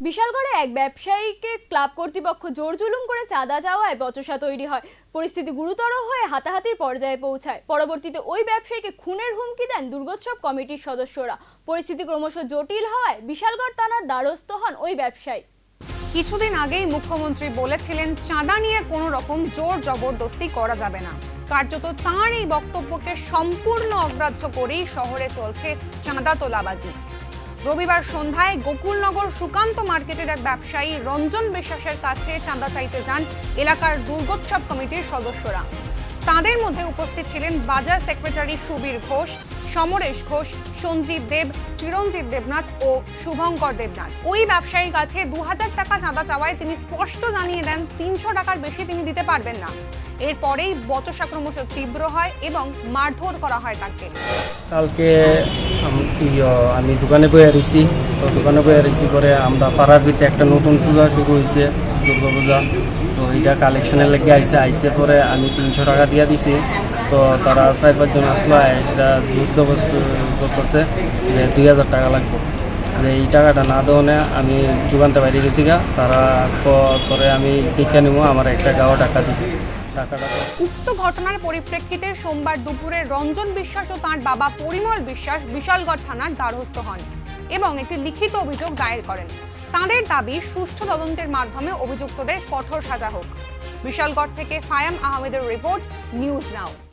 বিশালগড়ে এক ব্যবসায়ীকে ক্লাব কর্তৃপক্ষ জোর জুলুম করে চাঁদা চাওয়ায় বচসা তৈরি হয়। পরিস্থিতি গুরুতর হয়ে হাতাহাতির পর্যায়ে পৌঁছায়। পরবর্তীতে ওই ব্যবসায়ীকে খুনের হুমকি দেন দুর্গোৎসব কমিটির সদস্যরা। পরিস্থিতি ক্রমশ জটিল হওয়ায় বিশালগড় থানার দ্বারস্থ হন ওই ব্যবসায়ী। কিছুদিন আগেই মুখ্যমন্ত্রী বলেছিলেন চাঁদা নিয়ে কোনো রকম জোর জবরদস্তি করা যাবে না। কার্যত তাঁর এই বক্তব্যকে সম্পূর্ণ অগ্রাহ্য করেই শহরে চলছে চাঁদা তোলাবাজি। রবিবার সন্ধ্যায় গোকুলনগর সুকান্ত মার্কেটের এক ব্যবসায়ী রঞ্জন বিশ্বাসের কাছে চাঁদা চাইতে যান এলাকার দুর্গোৎসব কমিটির সদস্যরা। তাদের মধ্যে উপস্থিত ছিলেন বাজার সেক্রেটারি সুবীর ঘোষ, সমরেশ ঘোষ, সঞ্জীব দেব, চিরঞ্জিত দেবনাথ ও শুভঙ্কর দেবনাথ। ওই ব্যবসায়ীর কাছে 2000 টাকা চাঁদা চাওয়ায় তিনি স্পষ্ট জানিয়ে দেন 300 টাকার বেশি তিনি দিতে পারবেন না। এরপরেই বচসা ক্রমশ তীব্র হয় এবং মারধর করা হয় তাকে। কালকে আমি দোকানে বয়ে রয়েছি, তো দোকানে বয়ে রয়েছি পরে আমরা পাড়ার ভিতরে একটা নতুন পূজা শুরু হয়েছে, দুর্গা পূজা। তো এটা কালেকশনের লেগে আইসে পরে আমি 300 টাকা দিয়ে দিছি। তো তারা 4-5 জন আসলো, সেটা যুদ্ধবস্তু করতেছে যে 2000 টাকা লাগবে। যে এই টাকাটা না দেওয়া আমি দোকানটা বাইরে গেছি গা, তারা পরে আমি টিকা নিব, আমার 1 টাকাও টাকা দিছি। উক্ত ঘটনার পরিপ্রেক্ষিতে সোমবার দুপুরে রঞ্জন বিশ্বাস ও তাঁর বাবা পরিমল বিশ্বাস বিশালগড় থানার দ্বারস্থ হন এবং একটি লিখিত অভিযোগ দায়ের করেন। তাঁদের দাবি সুষ্ঠু তদন্তের মাধ্যমে অভিযুক্তদের কঠোর সাজা হোক। বিশালগড় থেকে ফায়াম আহমেদের রিপোর্ট, নিউজ নাও।